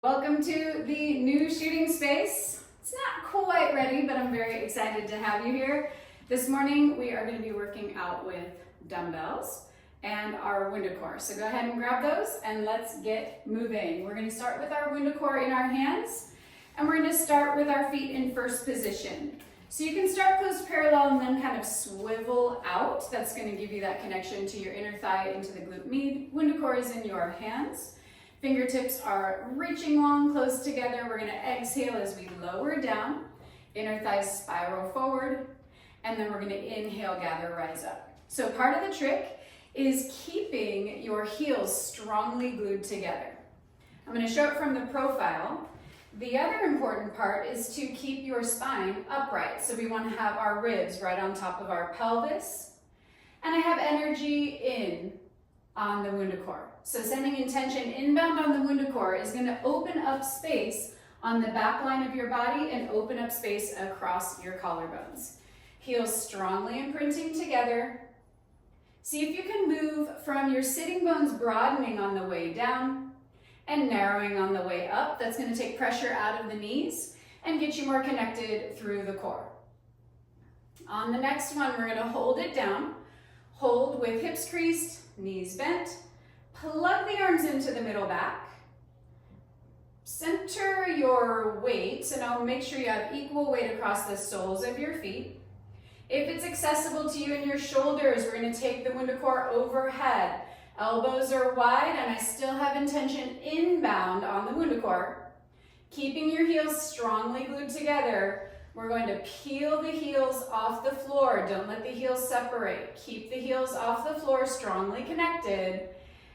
Welcome to the new shooting space. It's not quite ready, but I'm very excited to have you here. This morning we are going to be working out with dumbbells and our WundaCore. So go ahead and grab those and let's get moving. We're going to start with our WundaCore in our hands and we're going to start with our feet in first position. So you can start close parallel and then kind of swivel out. That's going to give you that connection to your inner thigh into the glute med. WundaCore is in your hands. Fingertips are reaching long, close together. We're going to exhale as we lower down. Inner thighs spiral forward. And then we're going to inhale, gather, rise up. So part of the trick is keeping your heels strongly glued together. I'm going to show it from the profile. The other important part is to keep your spine upright. So we want to have our ribs right on top of our pelvis. And I have energy in on the WundaCore. So sending intention inbound on the WundaCore is going to open up space on the back line of your body and open up space across your collarbones. Heels strongly imprinting together. See if you can move from your sitting bones broadening on the way down and narrowing on the way up. That's going to take pressure out of the knees and get you more connected through the core. On the next one, we're going to hold it down. Hold with hips creased, knees bent. Plug the arms into the middle back. Center your weight, so now make sure you have equal weight across the soles of your feet. If it's accessible to you in your shoulders, we're going to take the WundaCore overhead. Elbows are wide, and I still have intention inbound on the WundaCore. Keeping your heels strongly glued together, we're going to peel the heels off the floor. Don't let the heels separate. Keep the heels off the floor, strongly connected.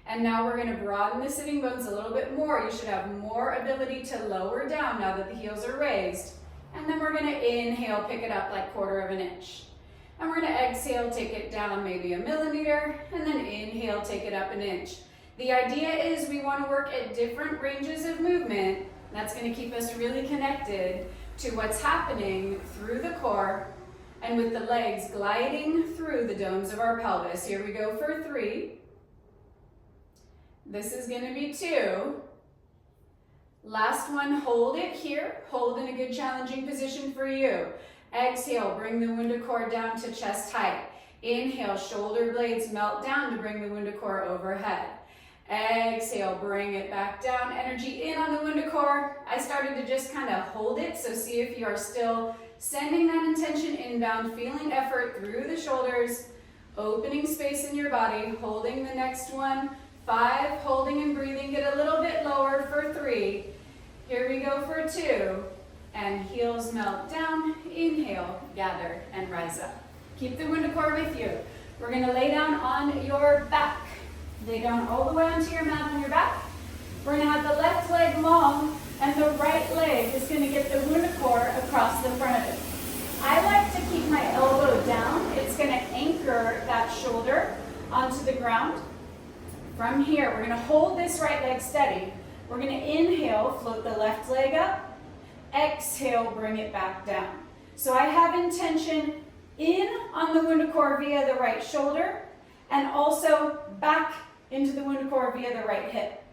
And now we're going to broaden the sitting bones a little bit more. You should have more ability to lower down now that the heels are raised. And then we're going to inhale, pick it up like 1/4 of an inch. And we're going to exhale, take it down maybe 1 millimeter, and then inhale, take it up 1 inch. The idea is we want to work at different ranges of movement. That's going to keep us really connected to what's happening through the core and with the legs gliding through the domes of our pelvis. Here we go for 3. This is going to be 2. Last one, hold it here. Hold in a good challenging position for you. Exhale, bring the WundaCore down to chest height. Inhale, shoulder blades melt down to bring the WundaCore overhead. Exhale, bring it back down. Energy in on the WundaCore. I started to just kind of hold it, so see if you are still sending that intention inbound, feeling effort through the shoulders, opening space in your body, holding the next one. 5, holding and breathing. Get a little bit lower for 3. Here we go for 2. And heels melt down. Inhale, gather, and rise up. Keep the WundaCore with you. We're going to lay down on your back. Lay down all the way onto your mat on your back. We're going to have the left leg long, and the right leg is going to get the WundaCore across the front of it. I like to keep my elbow down. It's going to anchor that shoulder onto the ground. From here, we're going to hold this right leg steady. We're going to inhale, float the left leg up. Exhale, bring it back down. So I have intention in on the WundaCore via the right shoulder and also back into the WundaCore via the right hip.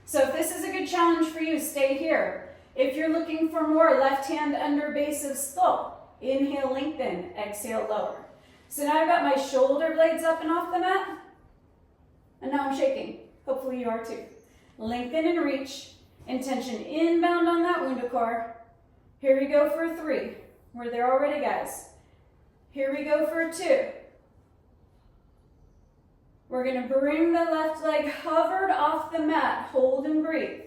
So if this is a good challenge for you, stay here. If you're looking for more, left hand under base of skull. Inhale, lengthen. Exhale, lower. So now I've got my shoulder blades up and off the mat. And now I'm shaking. Hopefully you are too. Lengthen and reach. Intention inbound on that WundaCore. Here we go for 3. We're there already, guys. Here we go for 2. We're going to bring the left leg hovered off the mat. Hold and breathe.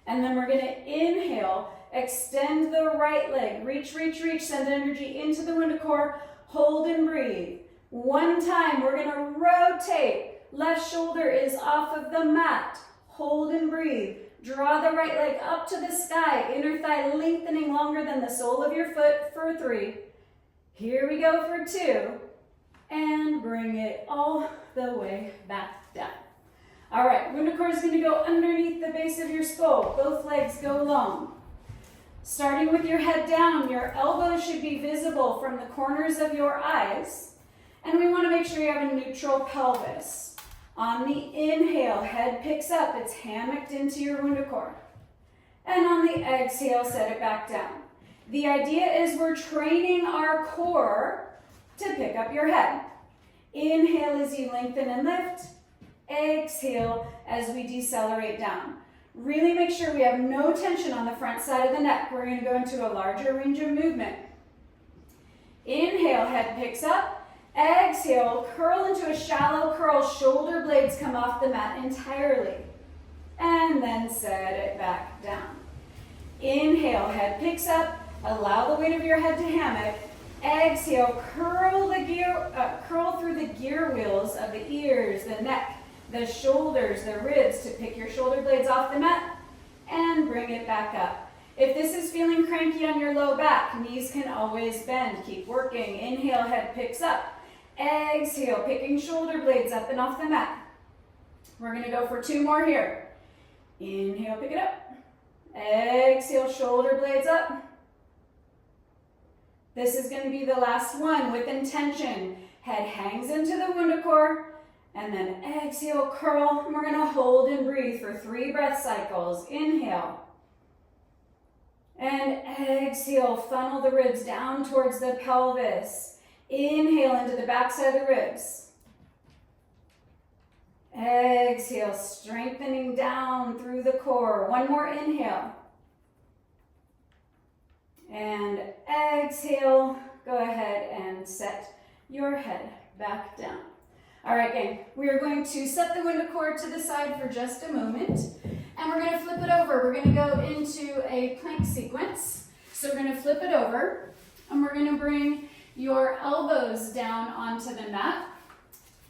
And then we're going to inhale. Extend the right leg. Reach, reach, reach. Send energy into the WundaCore. Hold and breathe. 1 time. We're going to rotate. Left shoulder is off of the mat. Hold and breathe. Draw the right leg up to the sky. Inner thigh lengthening longer than the sole of your foot for 3. Here we go for 2. And bring it all the way back down. All right, WundaCore is going to go underneath the base of your skull. Both legs go long. Starting with your head down, your elbows should be visible from the corners of your eyes. And we want to make sure you have a neutral pelvis. On the inhale, head picks up, it's hammocked into your WundaCore. on the exhale, set it back down. The idea is we're training our core to pick up your head. Inhale as you lengthen and lift. Exhale as we decelerate down. Really make sure we have no tension on the front side of the neck. We're going to go into a larger range of movement. Inhale, head picks up. Exhale, curl into a shallow curl. Shoulder blades come off the mat entirely. And then set it back down. Inhale, head picks up. Allow the weight of your head to hammock. Exhale, curl through the gear wheels of the ears, the neck, the shoulders, the ribs to pick your shoulder blades off the mat and bring it back up. If this is feeling cranky on your low back, knees can always bend. Keep working. Inhale, head picks up. Exhale, picking shoulder blades up and off the mat. We're going to go for 2 more here. Inhale, pick it up. Exhale, shoulder blades up. This is going to be the last one with intention. Head hangs into the WundaCore, and then exhale, curl. And we're going to hold and breathe for 3 breath cycles. Inhale. And exhale, funnel the ribs down towards the pelvis. Inhale into the backside of the ribs. Exhale, strengthening down through the core. 1 more inhale. And exhale, go ahead and set your head back down. All right, gang, we are going to set the WundaCore to the side for just a moment, and we're going to flip it over. We're going to go into a plank sequence. So we're going to flip it over, and we're going to bring your elbows down onto the mat,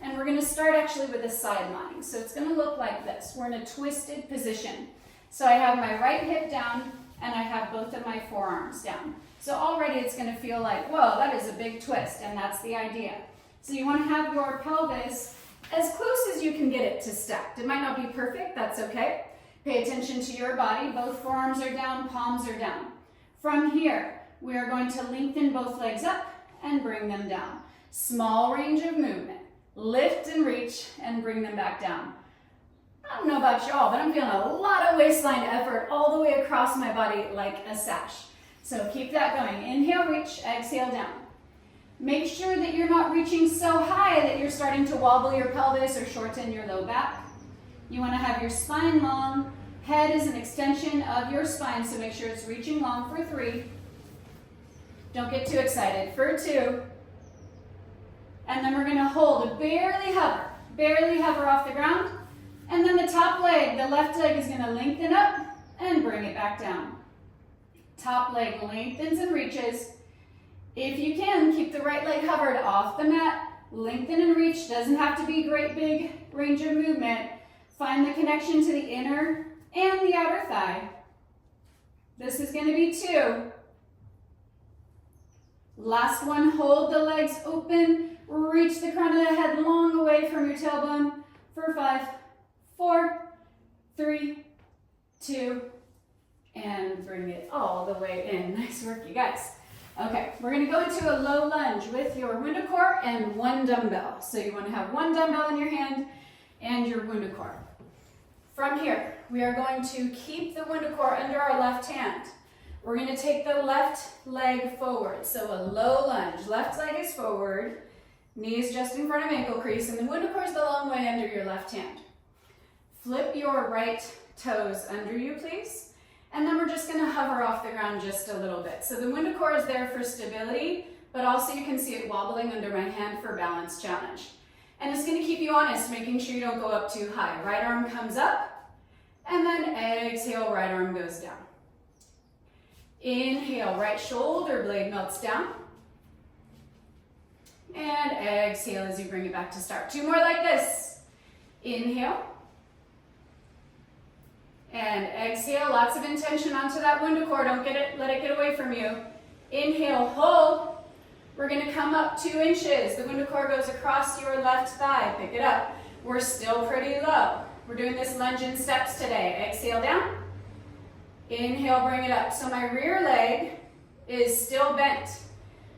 and we're going to start actually with a side lying. So it's going to look like this. We're in a twisted position. So I have my right hip down, and I have both of my forearms down. So already it's going to feel like, whoa, that is a big twist, and that's the idea. So you want to have your pelvis as close as you can get it to stacked. It might not be perfect, that's okay. Pay attention to your body. Both forearms are down, palms are down. From here, we are going to lengthen both legs up and bring them down. Small range of movement. Lift and reach and bring them back down. I don't know about y'all, but I'm feeling a lot of waistline effort all the way across my body like a sash. So keep that going. Inhale, reach, exhale, down. Make sure that you're not reaching so high that you're starting to wobble your pelvis or shorten your low back. You want to have your spine long. Head is an extension of your spine, so make sure it's reaching long for 3. Don't get too excited. For 2. And then we're going to hold, barely hover off the ground. And then the top leg, the left leg is going to lengthen up and bring it back down. Top leg lengthens and reaches. If you can, keep the right leg hovered off the mat. Lengthen and reach. Doesn't have to be great big range of movement. Find the connection to the inner and the outer thigh. This is going to be 2. Last one, hold the legs open. Reach the crown of the head long away from your tailbone for 5, 4, 3, 2, and bring it all the way in. Nice work, you guys. Okay, we're going to go into a low lunge with your WundaCore and 1 dumbbell. So you want to have 1 dumbbell in your hand and your WundaCore. From here, we are going to keep the WundaCore under our left hand. We're going to take the left leg forward. So a low lunge. Left leg is forward, knees just in front of ankle crease, and the WundaCore is the long way under your left hand. Flip your right toes under you, please. And then we're just going to hover off the ground just a little bit. So the WundaCore is there for stability, but also you can see it wobbling under my hand for balance challenge. And it's going to keep you honest, making sure you don't go up too high. Right arm comes up, and then exhale, right arm goes down. Inhale, right shoulder blade melts down. And exhale as you bring it back to start. 2 more like this. Inhale. And exhale, lots of intention onto that WundaCore. Don't let it get away from you. Inhale, hold. We're going to come up 2 inches. The WundaCore goes across your left thigh. Pick it up. We're still pretty low. We're doing this lunge in steps today. Exhale down. Inhale, bring it up. So my rear leg is still bent.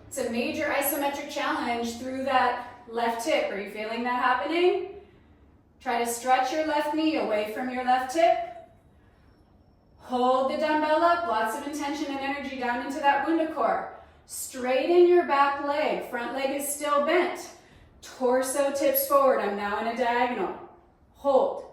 It's a major isometric challenge through that left hip. Are you feeling that happening? Try to stretch your left knee away from your left hip. Hold the dumbbell up, lots of intention and energy down into that WundaCore. Straighten your back leg, front leg is still bent. Torso tips forward, I'm now in a diagonal. Hold.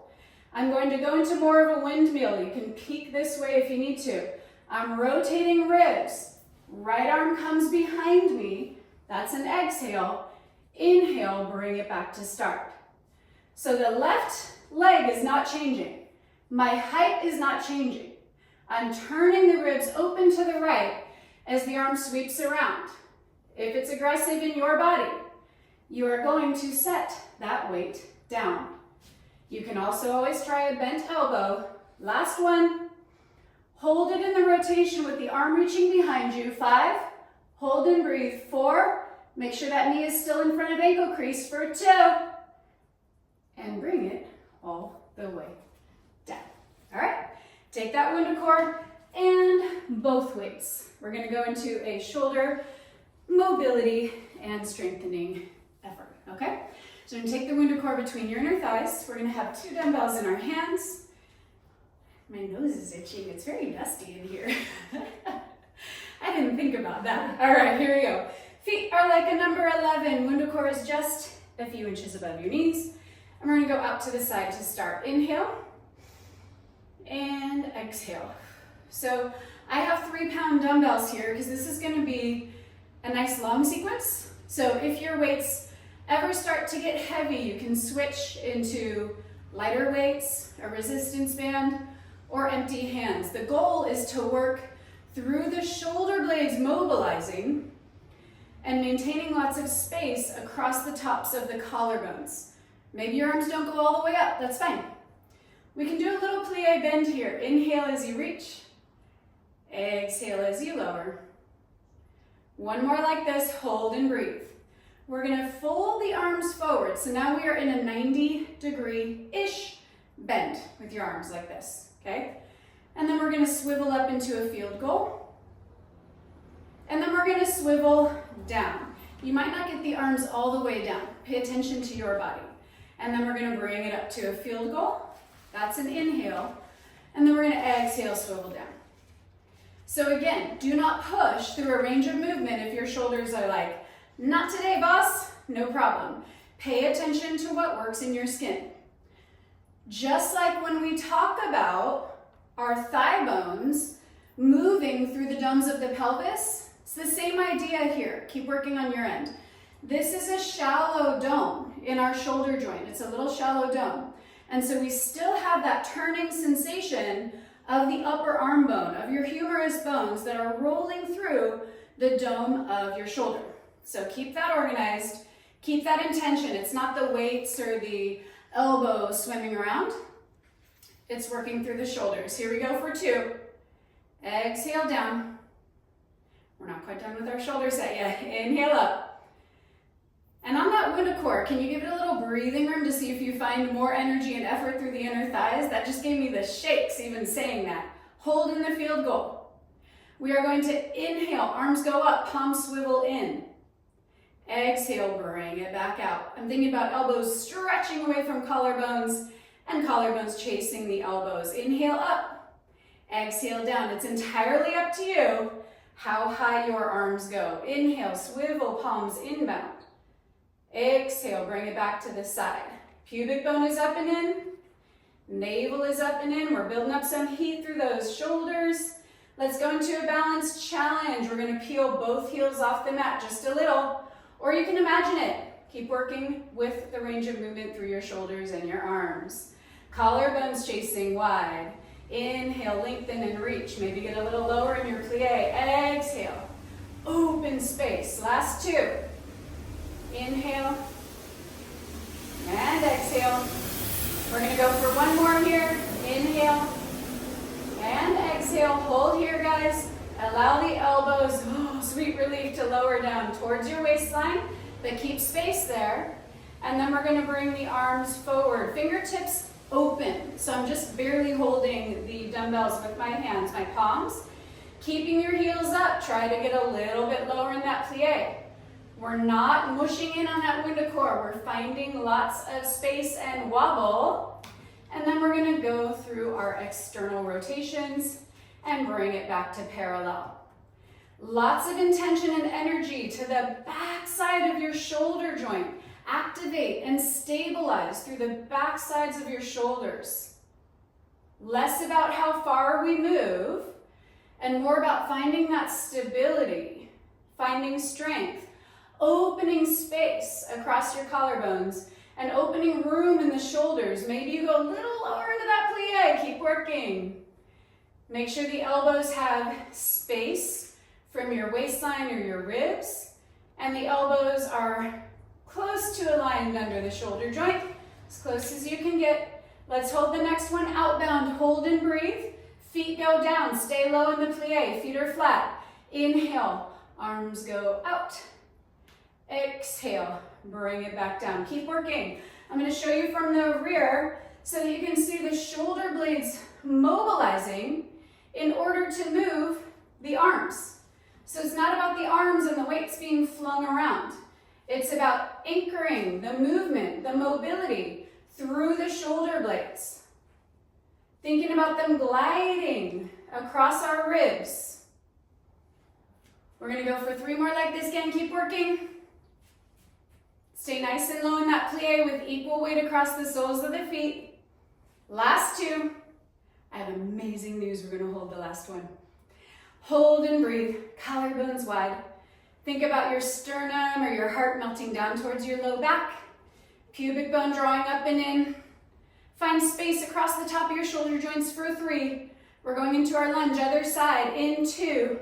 I'm going to go into more of a windmill. You can peek this way if you need to. I'm rotating ribs. Right arm comes behind me. That's an exhale. Inhale, bring it back to start. So the left leg is not changing. My height is not changing. I'm turning the ribs open to the right as the arm sweeps around. If it's aggressive in your body, you are going to set that weight down. You can also always try a bent elbow. Last one. Hold it in the rotation with the arm reaching behind you. 5. Hold and breathe. 4. Make sure that knee is still in front of ankle crease for 2. And bring it all the way down. All right. Take that WundaCore and both weights. We're going to go into a shoulder mobility and strengthening effort. Okay? So we're going to take the WundaCore between your inner thighs. We're going to have 2 dumbbells in our hands. My nose is itching. It's very dusty in here. I didn't think about that. All right, here we go. Feet are like a number 11. WundaCore is just a few inches above your knees. And we're going to go out to the side to start. Inhale and exhale. So I have 3-pound dumbbells here because this is going to be a nice long sequence. So if your weights ever start to get heavy, you can switch into lighter weights, a resistance band, or empty hands. The goal is to work through the shoulder blades mobilizing and maintaining lots of space across the tops of the collarbones. Maybe your arms don't go all the way up, that's fine. We can do a little plie bend here. Inhale as you reach, exhale as you lower. One more like this, hold and breathe. We're gonna fold the arms forward. So now we are in a 90-degree-ish bend with your arms like this, okay? And then we're gonna swivel up into a field goal. And then we're gonna swivel down. You might not get the arms all the way down. Pay attention to your body. And then we're gonna bring it up to a field goal. That's an inhale. And then we're gonna exhale, swivel down. So again, do not push through a range of movement if your shoulders are like, not today, boss, no problem. Pay attention to what works in your skin. Just like when we talk about our thigh bones moving through the domes of the pelvis, it's the same idea here. Keep working on your end. This is a shallow dome in our shoulder joint. It's a little shallow dome. And so we still have that turning sensation of the upper arm bone, of your humerus bones that are rolling through the dome of your shoulder. So keep that organized, keep that intention. It's not the weights or the elbows swimming around. It's working through the shoulders. Here we go for 2. Exhale down. We're not quite done with our shoulder set yet. Inhale up. And on that WundaCore, can you give it a little breathing room to see if you find more energy and effort through the inner thighs? That just gave me the shakes even saying that. Hold in the field goal. We are going to inhale, arms go up, palms swivel in. Exhale, bring it back out. I'm thinking about elbows stretching away from collarbones and collarbones chasing the elbows. Inhale up, exhale down. It's entirely up to you how high your arms go. Inhale, swivel palms inbound. Exhale, bring it back to the side. Pubic bone is up and in. Navel is up and in. We're building up some heat through those shoulders. Let's go into a balanced challenge. We're going to peel both heels off the mat just a little. Or you can imagine it. Keep working with the range of movement through your shoulders and your arms. Collarbones chasing wide. Inhale, lengthen and reach. Maybe get a little lower in your plie. Exhale, open space. Last 2. Inhale and exhale. We're going to go for one more here. Inhale and exhale. Hold here, guys. Allow the elbows, sweet relief, to lower down towards your waistline, but keep space there. And then we're going to bring the arms forward, fingertips open. So I'm just barely holding the dumbbells with my hands, my palms. Keeping your heels up, try to get a little bit lower in that plie. We're not mushing in on that WundaCore. We're finding lots of space and wobble. And then we're going to go through our external rotations. and bring it back to parallel. Lots of intention and energy to the back side of your shoulder joint. Activate and stabilize through the back sides of your shoulders. Less about how far we move and more about finding that stability, finding strength, opening space across your collarbones and opening room in the shoulders. Maybe you go a little lower into that plie. Keep working. Make sure the elbows have space from your waistline or your ribs, and the elbows are close to aligned under the shoulder joint, as close as you can get. Let's hold the next one outbound. Hold and breathe. Feet go down. Stay low in the plie. Feet are flat. Inhale. Arms go out. Exhale. Bring it back down. Keep working. I'm going to show you from the rear so that you can see the shoulder blades mobilizing in order to move the arms. So it's not about the arms and the weights being flung around. It's about anchoring the movement, the mobility through the shoulder blades. Thinking about them gliding across our ribs. We're going to go for 3 more like this again. Keep working. Stay nice and low in that plie with equal weight across the soles of the feet. Last 2. I have amazing news. We're going to hold the last one. Hold and breathe. Collarbones wide. Think about your sternum or your heart melting down towards your low back. Pubic bone drawing up and in. Find space across the top of your shoulder joints for 3. We're going into our lunge, other side, in 2.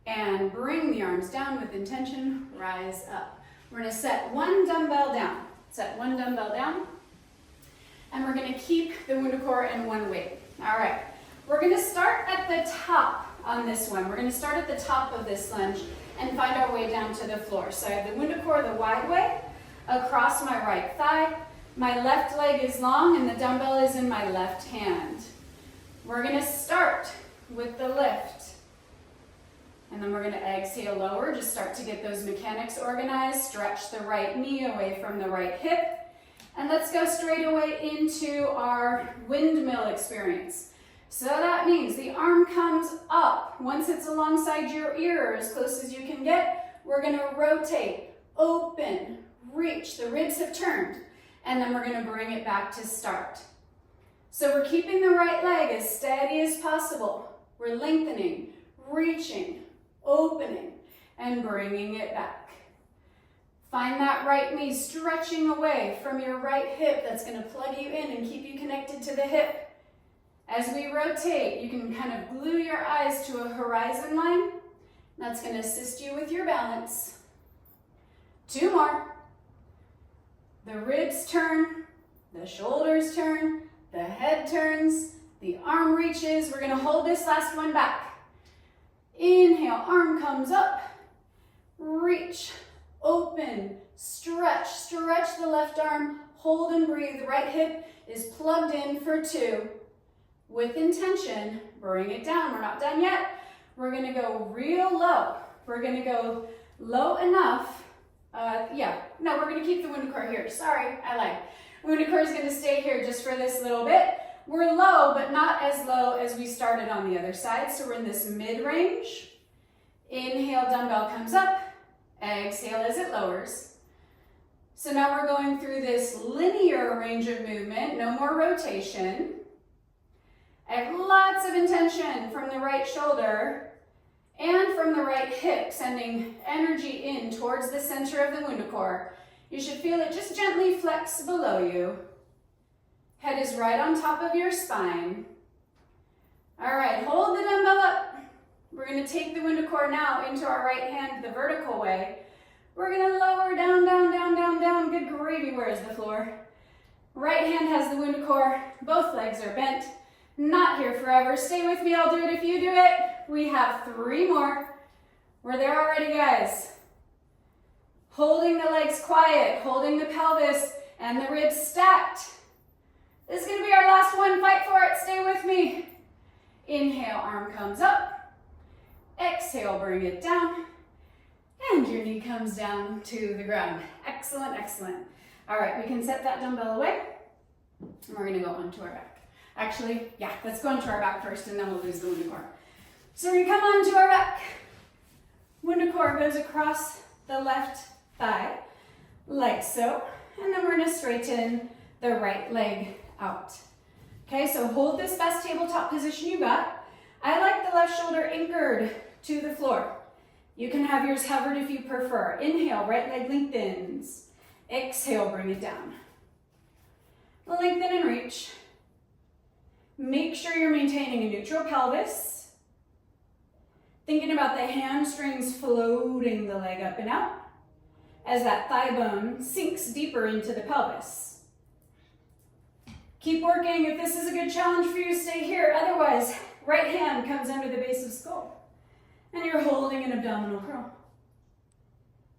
And bring the arms down with intention, rise up. We're gonna set 1 dumbbell down. Set 1 dumbbell down. And we're gonna keep the WundaCore and 1 weight. All right, we're gonna start at the top on this one. We're gonna start at the top of this lunge and find our way down to the floor. So I have the WundaCore the wide way, across my right thigh. My left leg is long and the dumbbell is in my left hand. We're gonna start with the lift. And then we're gonna exhale lower, just start to get those mechanics organized. Stretch the right knee away from the right hip. And let's go straight away into our windmill experience. So that means the arm comes up. Once it's alongside your ear, as close as you can get, we're gonna rotate, open, reach. The ribs have turned. And then we're gonna bring it back to start. So we're keeping the right leg as steady as possible. We're lengthening, reaching, opening, and bringing it back. Find that right knee stretching away from your right hip. That's gonna plug you in and keep you connected to the hip. As we rotate, you can kind of glue your eyes to a horizon line. That's gonna assist you with your balance. 2 more. The ribs turn, the shoulders turn, the head turns, the arm reaches. We're gonna hold this last one back. Inhale, arm comes up, reach, open, stretch. Stretch the left arm, hold and breathe. The right hip is plugged in for 2. With intention, bring it down. We're not done yet. We're gonna go real low. We're gonna go low enough. We're gonna keep the WundaCore here. Sorry, I lied. WundaCore is gonna stay here just for this little bit. We're low, but not as low as we started on the other side. So we're in this mid-range. Inhale, dumbbell comes up. Exhale as it lowers. So now we're going through this linear range of movement, no more rotation. I have lots of intention from the right shoulder and from the right hip, sending energy in towards the center of the WundaCore. You should feel it just gently flex below you. Head is right on top of your spine. All right, hold the dumbbell up. We're gonna take the WundaCore now into our right hand the vertical way. We're gonna lower down, down, down, down, down. Good gravy, where's the floor? Right hand has the WundaCore. Both legs are bent. Not here forever. Stay with me, I'll do it if you do it. We have 3 more. We're there already, guys. Holding the legs quiet, holding the pelvis and the ribs stacked. This is gonna be our last one. Fight for it, stay with me. Inhale, arm comes up. Exhale, bring it down. And your knee comes down to the ground. Excellent, excellent. All right, we can set that dumbbell away. And we're gonna go onto our back. Actually, yeah, let's go into our back first and then we'll lose the WundaCore. So we come on to our back. WundaCore goes across the left thigh, like so. And then we're gonna straighten the right leg out. Okay, so hold this best tabletop position you got. I like the left shoulder anchored to the floor. You can have yours hovered if you prefer. Inhale, right leg lengthens. Exhale, bring it down. Lengthen and reach. Make sure you're maintaining a neutral pelvis. Thinking about the hamstrings floating the leg up and out as that thigh bone sinks deeper into the pelvis. Keep working. If this is a good challenge for you, stay here. Otherwise, right hand comes under the base of skull and you're holding an abdominal curl.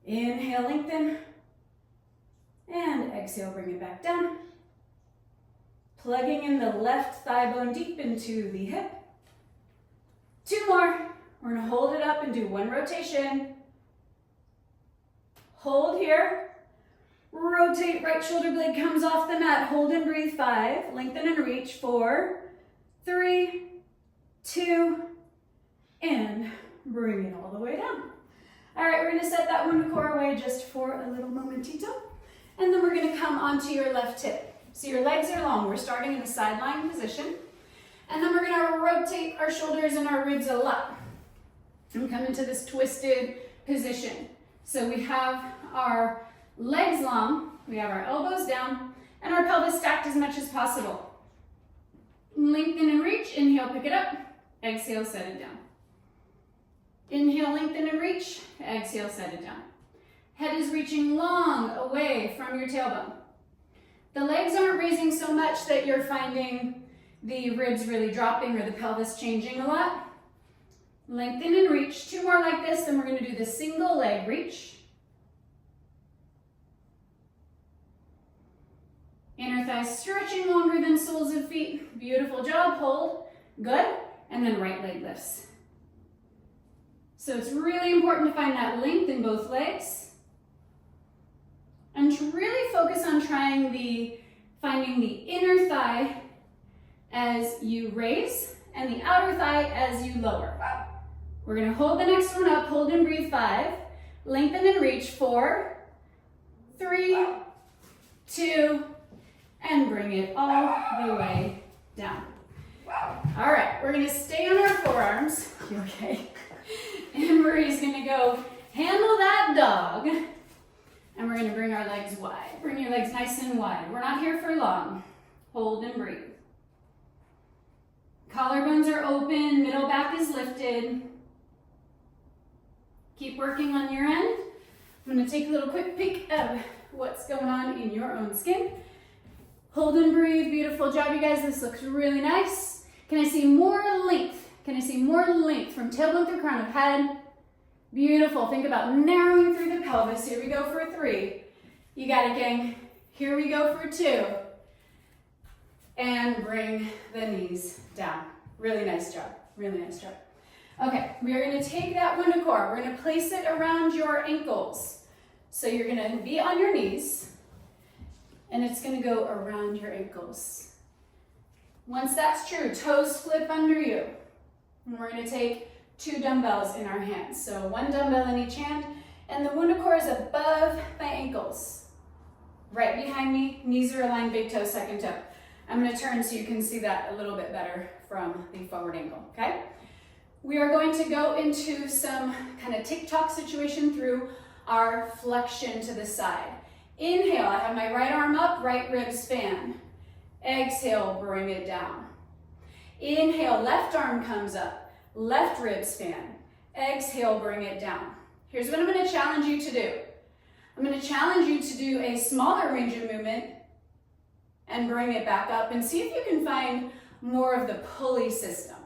Inhale, lengthen, and exhale, bring it back down. Plugging in the left thigh bone deep into the hip. 2 more. We're gonna hold it up and do 1 rotation. Hold here. Rotate, right shoulder blade comes off the mat. Hold and breathe. 5. Lengthen and reach. 4, 3, 2, and bring it all the way down. All right, we're gonna set that WundaCore away just for a little momentito. And then we're gonna come onto your left hip. So your legs are long. We're starting in a side lying position. And then we're gonna rotate our shoulders and our ribs a lot. And come into this twisted position. So we have our legs long, we have our elbows down, and our pelvis stacked as much as possible. Lengthen and reach, inhale, pick it up, exhale, set it down. Inhale, lengthen and reach, exhale, set it down. Head is reaching long away from your tailbone. The legs aren't raising so much that you're finding the ribs really dropping or the pelvis changing a lot. Lengthen and reach. 2 more like this, then we're gonna do the single leg reach. Inner thighs stretching longer than soles of feet. Beautiful job, hold, good. And then right leg lifts. So it's really important to find that length in both legs. And to really focus on finding the inner thigh as you raise and the outer thigh as you lower. We're gonna hold the next one up, hold and breathe. 5, lengthen and reach. 4, 3, 2, and bring it all the way down. All right, we're gonna stay on our forearms. You okay? And Marie's gonna go handle that dog. And we're gonna bring our legs wide. Bring your legs nice and wide. We're not here for long. Hold and breathe. Collarbones are open, middle back is lifted. Keep working on your end. I'm gonna take a little quick peek of what's going on in your own skin. Hold and breathe, beautiful job, you guys. This looks really nice. Can I see more length? Can I see more length from tailbone through crown of head? Beautiful, think about narrowing through the pelvis. Here we go for 3. You got it, gang. Here we go for 2. And bring the knees down. Really nice job, really nice job. Okay, we are gonna take that WundaCore. We're gonna place it around your ankles. So you're gonna be on your knees and it's gonna go around your ankles. Once that's true, toes flip under you. And we're gonna take 2 dumbbells in our hands. So 1 dumbbell in each hand, and the WundaCore is above my ankles. Right behind me, knees are aligned, big toe, second toe. I'm gonna turn so you can see that a little bit better from the forward angle, okay? We are going to go into some kind of tick-tock situation through our flexion to the side. Inhale, I have my right arm up, right rib span. Exhale, bring it down. Inhale, left arm comes up, left rib span. Exhale, bring it down. Here's what I'm gonna challenge you to do. I'm gonna challenge you to do a smaller range of movement and bring it back up and see if you can find more of the pulley system.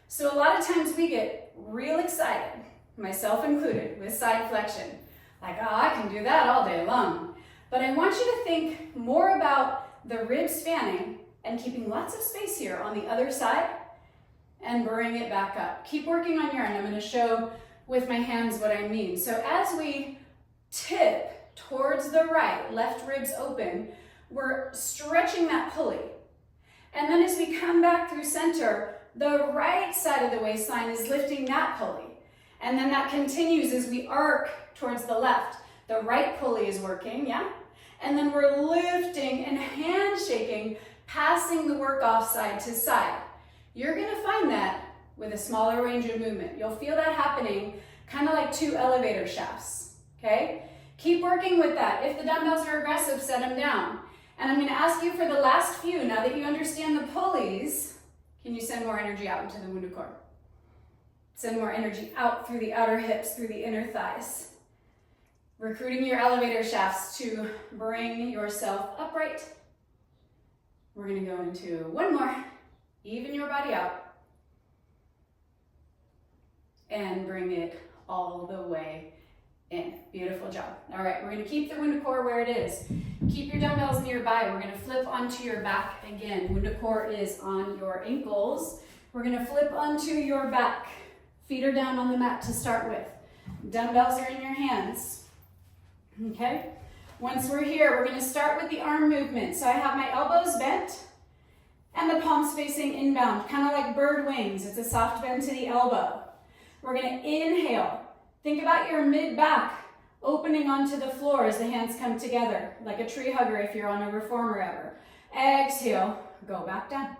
So a lot of times we get real excited, myself included, with side flexion. Like, oh, I can do that all day long. But I want you to think more about the rib spanning and keeping lots of space here on the other side and bring it back up. Keep working on your end. I'm gonna show with my hands what I mean. So as we tip towards the right, left ribs open, we're stretching that pulley. And then as we come back through center, the right side of the waistline is lifting that pulley. And then that continues as we arc towards the left. The right pulley is working, yeah? And then we're lifting and handshaking, passing the work off side to side. You're gonna find that with a smaller range of movement. You'll feel that happening kind of like 2 elevator shafts, okay? Keep working with that. If the dumbbells are aggressive, set them down. And I'm gonna ask you for the last few, now that you understand the pulleys, can you send more energy out into the WundaCore? Send more energy out through the outer hips, through the inner thighs. Recruiting your elevator shafts to bring yourself upright. We're gonna go into one more. Even your body out. And bring it all the way in. Beautiful job. All right, we're gonna keep the WundaCore where it is. Keep your dumbbells nearby. We're gonna flip onto your back again. WundaCore is on your ankles. We're gonna flip onto your back. Feet are down on the mat to start with. Dumbbells are in your hands. Okay? Once we're here, we're gonna start with the arm movement. So I have my elbows bent and the palms facing inbound, kind of like bird wings. It's a soft bend to the elbow. We're gonna inhale. Think about your mid-back opening onto the floor as the hands come together, like a tree hugger if you're on a reformer ever. Exhale, go back down.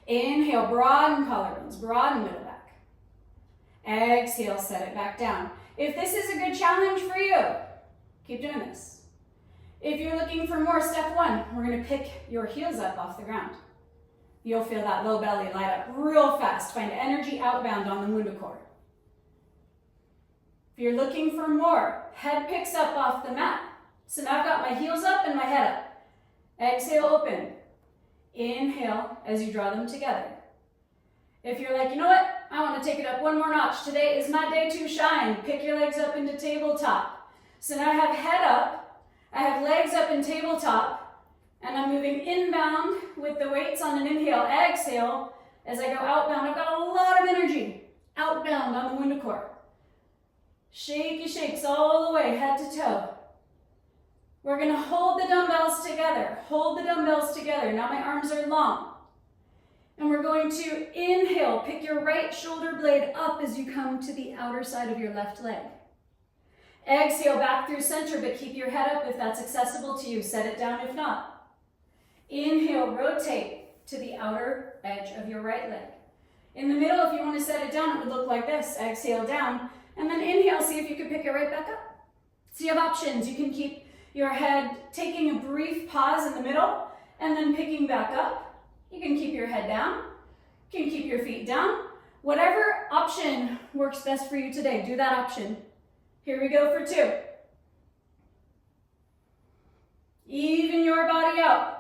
Inhale, broaden collarbones, broaden middle back. Exhale, set it back down. If this is a good challenge for you, keep doing this. If you're looking for more, step 1, we're gonna pick your heels up off the ground. You'll feel that low belly light up real fast. Find energy outbound on the WundaCore. If you're looking for more, head picks up off the mat. So now I've got my heels up and my head up. Exhale, open. Inhale as you draw them together. If you're like, you know what? I want to take it up one more notch. Today is my day to shine. Pick your legs up into tabletop. So now I have head up. I have legs up in tabletop. And I'm moving inbound with the weights on an inhale. Exhale, as I go outbound, I've got a lot of energy outbound on the WundaCore. Shaky shakes all the way, head to toe. We're gonna hold the dumbbells together. Hold the dumbbells together. Now my arms are long. And we're going to inhale, pick your right shoulder blade up as you come to the outer side of your left leg. Exhale, back through center, but keep your head up if that's accessible to you. Set it down if not. Inhale, rotate to the outer edge of your right leg. In the middle, if you want to set it down, it would look like this. Exhale down, and then inhale, see if you can pick it right back up. So you have options. You can keep your head taking a brief pause in the middle, and then picking back up. You can keep your head down. You can keep your feet down. Whatever option works best for you today, do that option. Here we go for 2. Even your body out.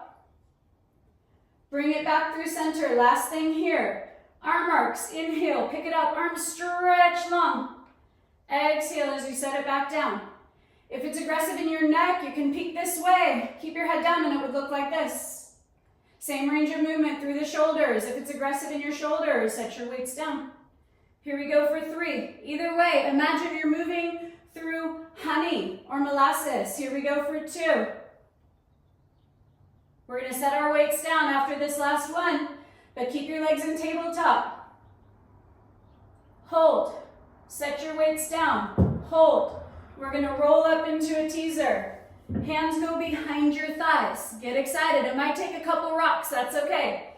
Bring it back through center. Last thing here. Arm arcs. Inhale. Pick it up. Arms stretch long. Exhale as you set it back down. If it's aggressive in your neck, you can peek this way. Keep your head down and it would look like this. Same range of movement through the shoulders. If it's aggressive in your shoulders, set your weights down. Here we go for 3. Either way, imagine you're moving through honey or molasses. Here we go for 2. We're gonna set our weights down after this last one, but keep your legs in tabletop. Hold. Set your weights down. Hold. We're gonna roll up into a teaser. Hands go behind your thighs. Get excited. It might take a couple rocks. That's okay.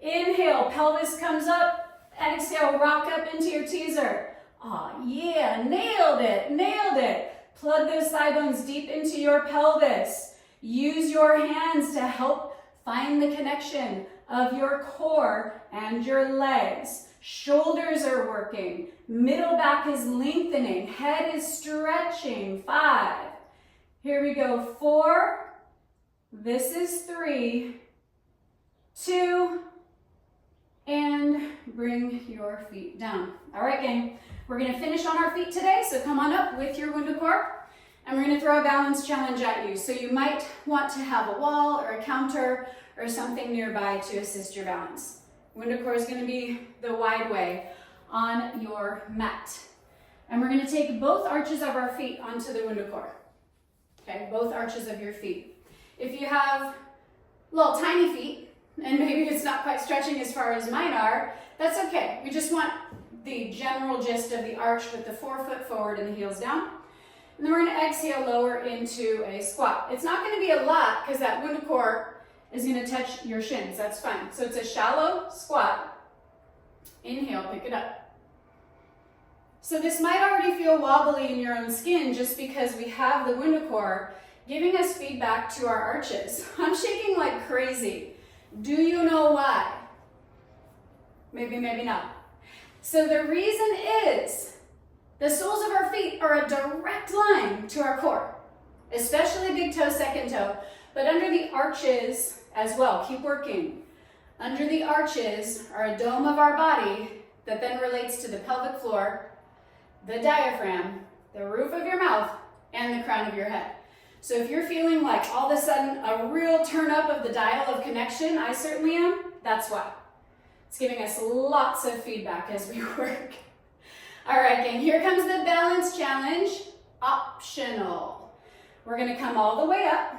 Inhale, pelvis comes up. Exhale, rock up into your teaser. Oh yeah, nailed it, nailed it. Plug those thigh bones deep into your pelvis. Use your hands to help find the connection of your core and your legs. Shoulders are working. Middle back is lengthening. Head is stretching. 5. Here we go. 4. This is 3. 2. And bring your feet down. All right, gang. We're going to finish on our feet today, so come on up with your WundaCore. And we're going to throw a balance challenge at you. So you might want to have a wall or a counter or something nearby to assist your balance. WundaCore is going to be the wide way on your mat. And we're going to take both arches of our feet onto the WundaCore. Okay, both arches of your feet. If you have little tiny feet, and maybe it's not quite stretching as far as mine are, that's okay. We just want the general gist of the arch with the forefoot forward and the heels down. And then we're going to exhale, lower into a squat. It's not going to be a lot because that WundaCore is going to touch your shins. That's fine. So it's a shallow squat. Inhale, pick it up. So this might already feel wobbly in your own skin just because we have the WundaCore giving us feedback to our arches. I'm shaking like crazy. Do you know why? Maybe, maybe not. So the reason is the soles of our feet are a direct line to our core, especially big toe, second toe, but under the arches as well. Keep working. Under the arches are a dome of our body that then relates to the pelvic floor, the diaphragm, the roof of your mouth, and the crown of your head. So if you're feeling like all of a sudden a real turn up of the dial of connection, I certainly am, that's why. It's giving us lots of feedback as we work. All right, gang, here comes the balance challenge, optional. We're gonna come all the way up.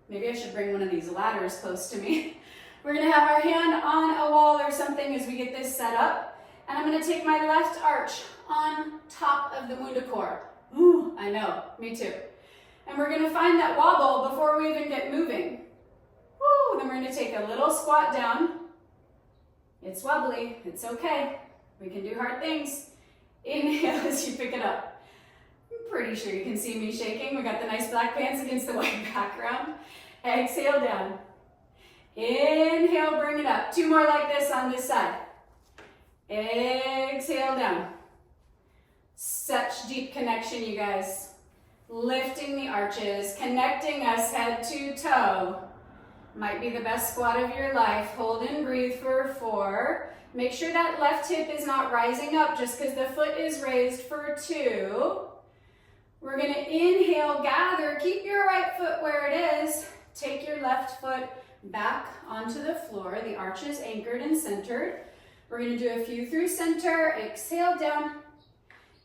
Maybe I should bring one of these ladders close to me. We're gonna have our hand on a wall or something as we get this set up. And I'm gonna take my left arch on top of the WundaCore. Ooh, I know, me too. And we're gonna find that wobble before we even get moving. Woo, then we're gonna take a little squat down. It's wobbly, it's okay. We can do hard things. Inhale as you pick it up. I'm pretty sure you can see me shaking. We got the nice black pants against the white background. Exhale down. Inhale, bring it up. Two more like this on this side. Exhale down. Such deep connection, you guys. Lifting the arches, connecting us head to toe. Might be the best squat of your life. Hold and breathe for 4. Make sure that left hip is not rising up just because the foot is raised for 2. We're going to inhale, gather, keep your right foot where it is. Take your left foot back onto the floor. The arch is anchored and centered. We're going to do a few through center. Exhale down.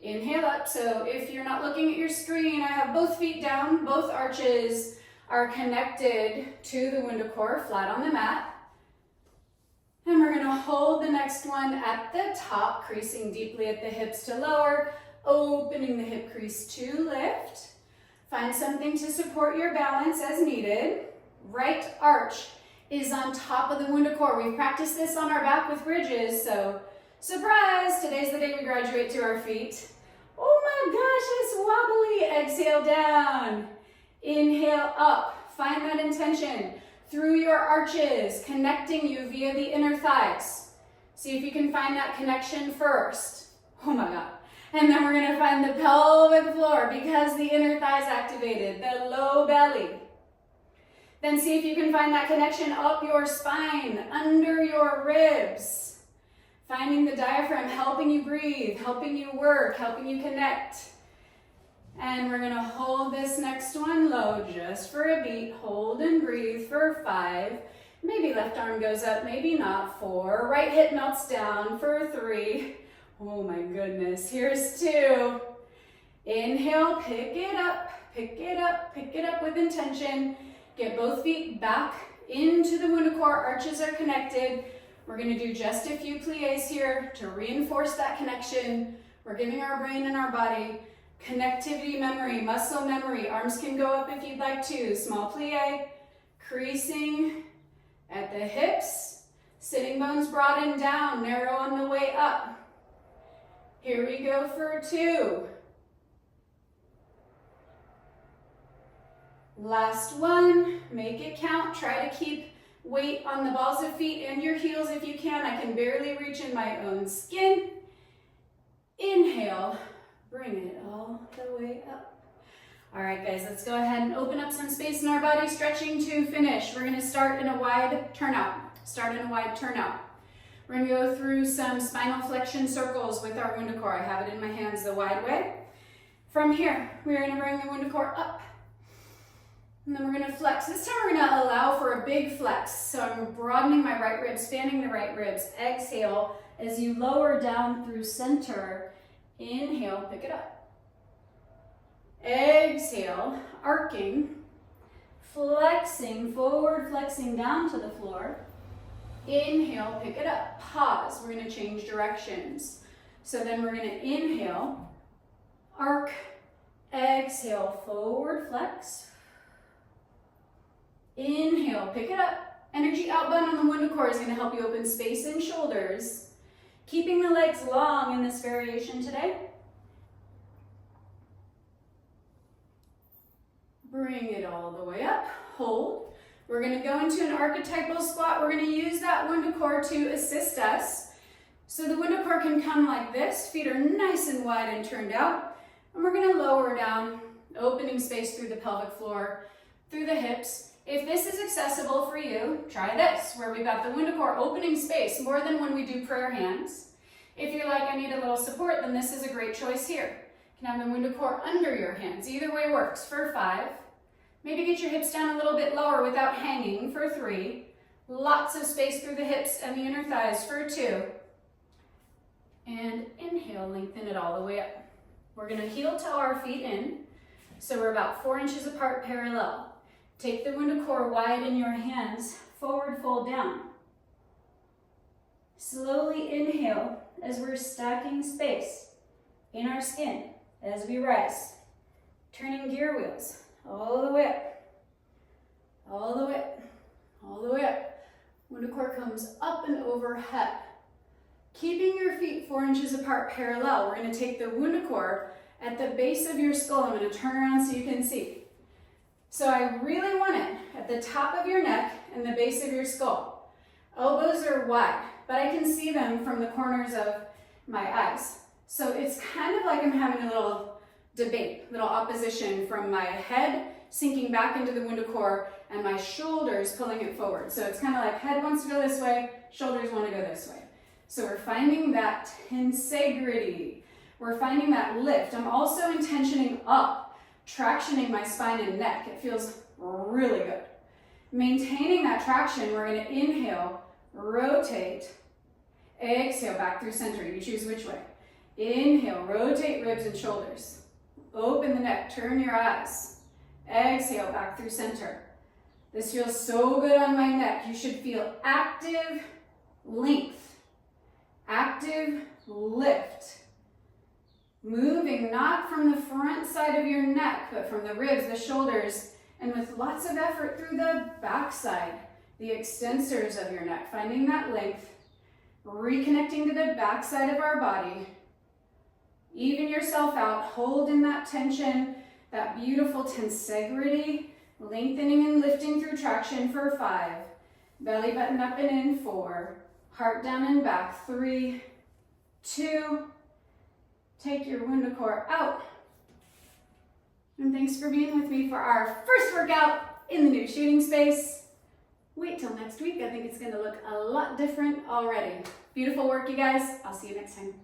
Inhale up. So if you're not looking at your screen, I have both feet down. Both arches are connected to the WundaCore, flat on the mat. And we're going to hold the next one at the top, creasing deeply at the hips to lower, opening the hip crease to lift. Find something to support your balance as needed. Right arch is on top of the WundaCore. We've practiced this on our back with bridges, so surprise, today's the day we graduate to our feet. Oh my gosh, it's wobbly. Exhale down. Inhale up. Find that intention through your arches, connecting you via the inner thighs. See if you can find that connection first. Oh my God. And then we're gonna find the pelvic floor because the inner thighs activated, the low belly. Then see if you can find that connection up your spine, under your ribs. Finding the diaphragm, helping you breathe, helping you work, helping you connect. And we're gonna hold this next one low just for a beat. Hold and breathe for 5. Maybe left arm goes up, maybe not. 4. Right hip melts down for 3. Oh my goodness, here's 2. Inhale, pick it up, pick it up, pick it up with intention. Get both feet back into the WundaCore, arches are connected. We're gonna do just a few pliés here to reinforce that connection. We're giving our brain and our body connectivity memory, muscle memory. Arms can go up if you'd like to. Small plie, creasing at the hips. Sitting bones broaden down, narrow on the way up. Here we go for 2. Last one, make it count. Try to keep weight on the balls of feet and your heels if you can. I can barely reach in my own skin. Inhale, bring it all the way up. All right, guys, let's go ahead and open up some space in our body, stretching to finish. We're gonna start in a wide turnout. We're gonna go through some spinal flexion circles with our WundaCore. I have it in my hands the wide way. From here, we're gonna bring the WundaCore up. And then we're gonna flex. This time we're gonna allow for a big flex. So I'm broadening my right ribs, spanning the right ribs. Exhale as you lower down through center. Inhale, pick it up. Exhale, arcing, flexing, forward flexing down to the floor. Inhale, pick it up, pause. We're gonna change directions. So then we're gonna inhale, arc, exhale, forward flex. Inhale, pick it up. Energy outbound on the WundaCore is gonna help you open space in shoulders. Keeping the legs long in this variation today. Bring it all the way up, hold. We're gonna go into an archetypal squat. We're gonna use that WundaCore to assist us. So the WundaCore can come like this, feet are nice and wide and turned out. And we're gonna lower down, opening space through the pelvic floor, through the hips. If this is accessible for you, try this, where we've got the WundaCore opening space more than when we do prayer hands. If you're like, I need a little support, then this is a great choice here. You can have the WundaCore under your hands. Either way works for 5. Maybe get your hips down a little bit lower without hanging for 3. Lots of space through the hips and the inner thighs for 2. And inhale, lengthen it all the way up. We're gonna heel toe our feet in. So we're about 4 inches apart parallel. Take the WundaCore wide in your hands, forward fold down. Slowly inhale as we're stacking space in our skin as we rise. Turning gear wheels all the way up, all the way up, all the way up. WundaCore comes up and overhead. Keeping your feet 4 inches apart parallel, we're gonna take the WundaCore at the base of your skull. I'm gonna turn around so you can see. So I really want it at the top of your neck and the base of your skull. Elbows are wide, but I can see them from the corners of my eyes. So it's kind of like I'm having a little debate, little opposition from my head sinking back into the WundaCore and my shoulders pulling it forward. So it's kind of like head wants to go this way, shoulders want to go this way. So we're finding that tensegrity. We're finding that lift. I'm also intentioning up, tractioning my spine and neck. It feels really good. Maintaining that traction, we're going to inhale, rotate, exhale back through center. You choose which way. Inhale, rotate ribs and shoulders. Open the neck, turn your eyes. Exhale back through center. This feels so good on my neck. You should feel active length, active lift. Moving not from the front side of your neck, but from the ribs, the shoulders, and with lots of effort through the back side, the extensors of your neck, finding that length, reconnecting to the back side of our body. Even yourself out, hold in that tension, that beautiful tensegrity, lengthening and lifting through traction for 5. Belly button up and in 4. Heart down and back 3, 2. Take your WundaCore out. And thanks for being with me for our first workout in the new shooting space. Wait till next week. I think it's going to look a lot different already. Beautiful work, you guys. I'll see you next time.